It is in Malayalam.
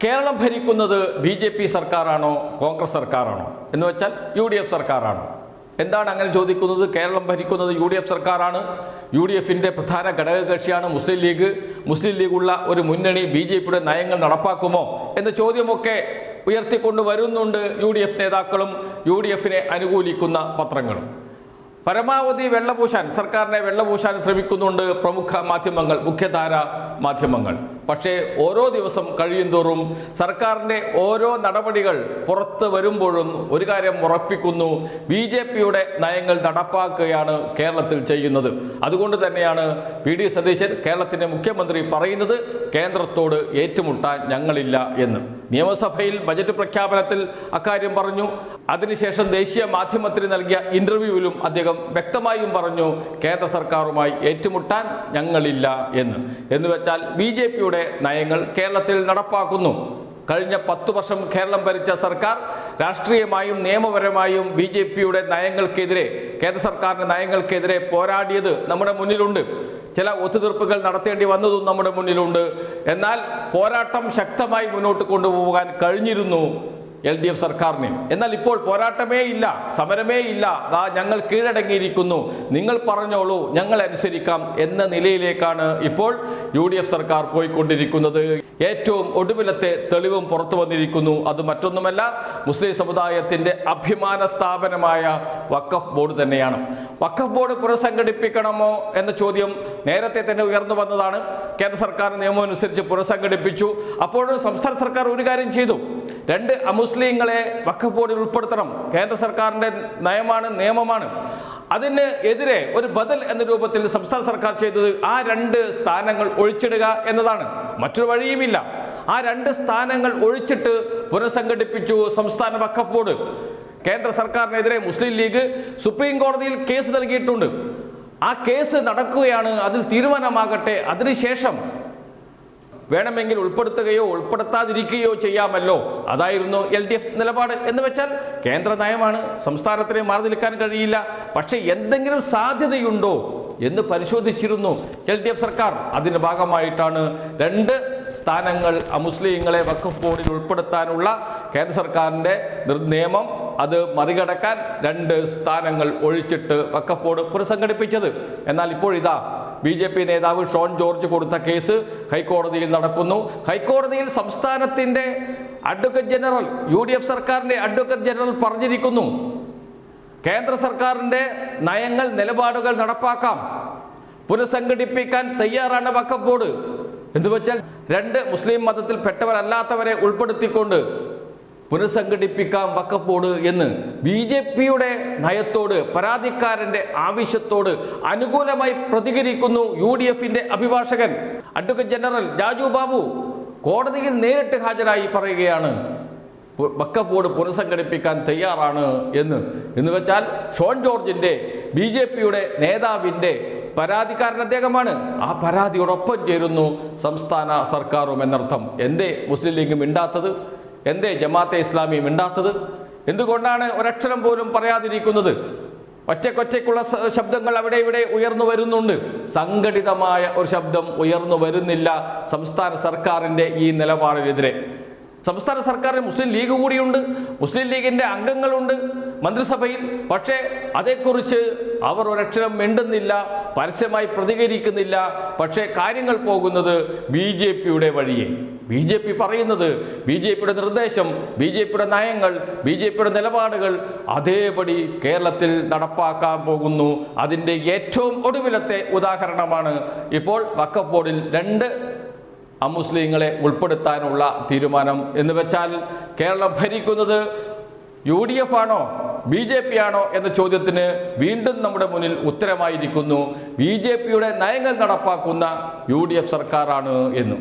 കേരളം ഭരിക്കുന്നത് BJP സർക്കാരാണോ കോൺഗ്രസ് സർക്കാരാണോ എന്ന് വെച്ചാൽ UDF സർക്കാരാണോ? എന്താണ് അങ്ങനെ ചോദിക്കുന്നത്? കേരളം ഭരിക്കുന്നത് UDF സർക്കാരാണ്. UDFിൻ്റെ പ്രധാന ഘടകകക്ഷിയാണ് മുസ്ലിം ലീഗ്. മുസ്ലിം ലീഗുള്ള ഒരു മുന്നണി BJPയുടെ നയങ്ങൾ നടപ്പാക്കുമോ എന്ന ചോദ്യമൊക്കെ ഉയർത്തിക്കൊണ്ട് വരുന്നുണ്ട് UDF നേതാക്കളും UDFിനെ അനുകൂലിക്കുന്ന പത്രങ്ങളും. പരമാവധി വെള്ളപൂശാൻ, സർക്കാരിനെ വെള്ളപൂശാൻ ശ്രമിക്കുന്നുണ്ട് പ്രമുഖ മാധ്യമങ്ങൾ, മുഖ്യധാര മാധ്യമങ്ങൾ. പക്ഷേ ഓരോ ദിവസം കഴിയുന്തോറും സർക്കാരിൻ്റെ ഓരോ നടപടികൾ പുറത്ത് വരുമ്പോഴും ഒരു കാര്യം ഉറപ്പിക്കുന്നു: BJPയുടെ നയങ്ങൾ നടപ്പാക്കുകയാണ് കേരളത്തിൽ ചെയ്യുന്നത്. അതുകൊണ്ട് തന്നെയാണ് PD സതീശൻ, കേരളത്തിൻ്റെ മുഖ്യമന്ത്രി, പറയുന്നത് കേന്ദ്രത്തോട് ഏറ്റുമുട്ടാൻ ഞങ്ങളില്ല എന്ന്. നിയമസഭയിൽ ബജറ്റ് പ്രഖ്യാപനത്തിൽ അക്കാര്യം പറഞ്ഞു. അതിനുശേഷം ദേശീയ മാധ്യമത്തിന് നൽകിയ ഇന്റർവ്യൂവിലും അദ്ദേഹം വ്യക്തമായും പറഞ്ഞു കേന്ദ്ര സർക്കാരുമായി ഏറ്റുമുട്ടാൻ ഞങ്ങളില്ല എന്ന് വെച്ചാൽ BJPയുടെ നയങ്ങൾ കേരളത്തിൽ നടപ്പാക്കുന്നു. കഴിഞ്ഞ 10 വർഷം കേരളം ഭരിച്ച സർക്കാർ രാഷ്ട്രീയമായും നിയമപരമായും BJPയുടെ നയങ്ങൾക്കെതിരെ, കേന്ദ്ര സർക്കാരിൻ്റെ നയങ്ങൾക്കെതിരെ പോരാടിയത് നമ്മുടെ മുന്നിലുണ്ട്. ചില ഒത്തുതീർപ്പുകൾ നടത്തേണ്ടി വന്നതും നമ്മുടെ മുന്നിലുണ്ട്. എന്നാൽ പോരാട്ടം ശക്തമായി മുന്നോട്ട് കൊണ്ടുപോകാൻ കഴിഞ്ഞിരുന്നു LDF സർക്കാരിന്. എന്നാൽ ഇപ്പോൾ പോരാട്ടമേ ഇല്ല, സമരമേ ഇല്ല, ഞങ്ങൾ കീഴടങ്ങിയിരിക്കുന്നു, നിങ്ങൾ പറഞ്ഞോളൂ, ഞങ്ങൾ അനുസരിക്കാം എന്ന നിലയിലേക്കാണ് ഇപ്പോൾ UDF സർക്കാർ പോയിക്കൊണ്ടിരിക്കുന്നത്. ഏറ്റവും ഒടുവിലത്തെ തെളിവും പുറത്തു വന്നിരിക്കുന്നു. അത് മറ്റൊന്നുമല്ല, മുസ്ലിം സമുദായത്തിൻ്റെ അഭിമാന സ്ഥാപനമായ വഖഫ് ബോർഡ് തന്നെയാണ്. വഖഫ് ബോർഡ് പുനഃസംഘടിപ്പിക്കണമോ എന്ന ചോദ്യം നേരത്തെ തന്നെ ഉയർന്നു വന്നതാണ്. കേന്ദ്ര സർക്കാർ നിയമം അനുസരിച്ച് പുനഃസംഘടിപ്പിച്ചു. അപ്പോഴും സംസ്ഥാന സർക്കാർ ഒരു കാര്യം ചെയ്തു: 2 അമുസ്ലിങ്ങളെ വഖഫ് ബോർഡിൽ ഉൾപ്പെടുത്തണം. കേന്ദ്ര സർക്കാരിൻ്റെ നയമാണ്, നിയമമാണ്. അതിന് എതിരെ ഒരു ബദൽ എന്ന രൂപത്തിൽ സംസ്ഥാന സർക്കാർ ചെയ്തത് ആ 2 സ്ഥാനങ്ങൾ ഒഴിച്ചിടുക എന്നതാണ്. മറ്റൊരു വഴിയുമില്ല. ആ 2 സ്ഥാനങ്ങൾ ഒഴിച്ചിട്ട് പുനഃസംഘടിപ്പിച്ചു സംസ്ഥാന വഖഫ് ബോർഡ്. കേന്ദ്ര സർക്കാരിനെതിരെ മുസ്ലിം ലീഗ് സുപ്രീം കോടതിയിൽ കേസ് നൽകിയിട്ടുണ്ട്. ആ കേസ് നടക്കുകയാണ്. അതിൽ തീരുമാനമാകട്ടെ. അതിനുശേഷം വേണമെങ്കിൽ ഉൾപ്പെടുത്തുകയോ ഉൾപ്പെടുത്താതിരിക്കുകയോ ചെയ്യാമല്ലോ. അതായിരുന്നു LDF നിലപാട്. എന്ന് വെച്ചാൽ കേന്ദ്ര നയമാണ്, സംസ്ഥാനത്തിന് മാറി നിൽക്കാൻ കഴിയില്ല. പക്ഷേ എന്തെങ്കിലും സാധ്യതയുണ്ടോ എന്ന് പരിശോധിച്ചിരുന്നു LDF സർക്കാർ. അതിൻ്റെ ഭാഗമായിട്ടാണ് 2 സ്ഥാനങ്ങൾ അമുസ്ലിങ്ങളെ വഖഫ് ബോർഡിൽ ഉൾപ്പെടുത്താനുള്ള കേന്ദ്ര സർക്കാരിൻ്റെ നിയമം അത് മറികടക്കാൻ 2 സ്ഥാനങ്ങൾ ഒഴിച്ചിട്ട് വഖഫ് ബോർഡ് പുനഃസംഘടിപ്പിച്ചത്. എന്നാൽ ഇപ്പോൾ ഇതാ BJP നേതാവ് ഷോൺ ജോർജ് കൊടുത്ത കേസ് ഹൈക്കോടതിയിൽ നടക്കുന്നു. ഹൈക്കോടതിയിൽ സംസ്ഥാനത്തിൻ്റെ അഡ്വക്കേറ്റ് ജനറൽ, UDF സർക്കാരിൻ്റെ അഡ്വക്കേറ്റ് ജനറൽ പറഞ്ഞിരിക്കുന്നു, കേന്ദ്ര സർക്കാരിൻ്റെ നയങ്ങൾ, നിലപാടുകൾ നടപ്പാക്കാം, പുനഃസംഘടിപ്പിക്കാൻ തയ്യാറാണ് വഖഫ് ബോർഡ്. എന്ന് വെച്ചാൽ 2 മുസ്ലിം മതത്തിൽപ്പെട്ടവരല്ലാത്തവരെ ഉൾപ്പെടുത്തിക്കൊണ്ട് പുനഃസംഘടിപ്പിക്കാം വഖഫ് ബോർഡ് എന്ന്. BJPയുടെ നയത്തോട്, പരാതിക്കാരൻ്റെ ആവശ്യത്തോട് അനുകൂലമായി പ്രതികരിക്കുന്നു UDFിൻ്റെ അഭിഭാഷകൻ അഡ്വക്കേറ്റ് ജനറൽ രാജു ബാബു. കോടതിയിൽ നേരിട്ട് ഹാജരായി പറയുകയാണ് വഖഫ് ബോർഡ് പുനഃസംഘടിപ്പിക്കാൻ തയ്യാറാണ് എന്ന് വെച്ചാൽ ഷോൺ ജോർജിൻ്റെ, BJPയുടെ നേതാവിൻ്റെ പരാതിക്കാരൻ അദ്ദേഹമാണ്. ആ പരാതിയോടൊപ്പം ചേരുന്നു സംസ്ഥാന സർക്കാരും എന്നർത്ഥം. എന്തേ മുസ്ലിം ലീഗ് മിണ്ടാത്തത്? എന്തേ ജമാഅത്തെ ഇസ്ലാമി മിണ്ടാത്തത്? എന്തുകൊണ്ടാണ് ഒരക്ഷരം പോലും പറയാതിരിക്കുന്നത്? ഒറ്റയ്ക്കുള്ള ശബ്ദങ്ങൾ അവിടെ ഇവിടെ ഉയർന്നു വരുന്നുണ്ട്. സംഘടിതമായ ഒരു ശബ്ദം ഉയർന്നു വരുന്നില്ല സംസ്ഥാന സർക്കാരിൻ്റെ ഈ നിലപാടിനെതിരെ. സംസ്ഥാന സർക്കാരിന് മുസ്ലിം ലീഗ് കൂടിയുണ്ട്, മുസ്ലിം ലീഗിൻ്റെ അംഗങ്ങളുണ്ട് മന്ത്രിസഭയിൽ. പക്ഷേ അതേക്കുറിച്ച് അവർ ഒരക്ഷരം മിണ്ടുന്നില്ല, പരസ്യമായി പ്രതികരിക്കുന്നില്ല. പക്ഷേ കാര്യങ്ങൾ പോകുന്നത് BJPയുടെ വഴിയെ. BJP പറയുന്നത്, BJPയുടെ നിർദ്ദേശം, BJPയുടെ നയങ്ങൾ, BJPയുടെ നിലപാടുകൾ അതേപടി കേരളത്തിൽ നടപ്പാക്കാൻ പോകുന്നു. അതിൻ്റെ ഏറ്റവും ഒടുവിലത്തെ ഉദാഹരണമാണ് ഇപ്പോൾ വഖഫ് ബോർഡിൽ 2 അമുസ്ലിങ്ങളെ ഉൾപ്പെടുത്താനുള്ള തീരുമാനം. എന്ന് വെച്ചാൽ കേരളം ഭരിക്കുന്നത് UDF ആണോ BJP ആണോ എന്ന ചോദ്യത്തിന് വീണ്ടും നമ്മുടെ മുന്നിൽ ഉത്തരമായിരിക്കുന്നു: BJPയുടെ നയങ്ങൾ നടപ്പാക്കുന്ന UDF സർക്കാരാണ് എന്ന്.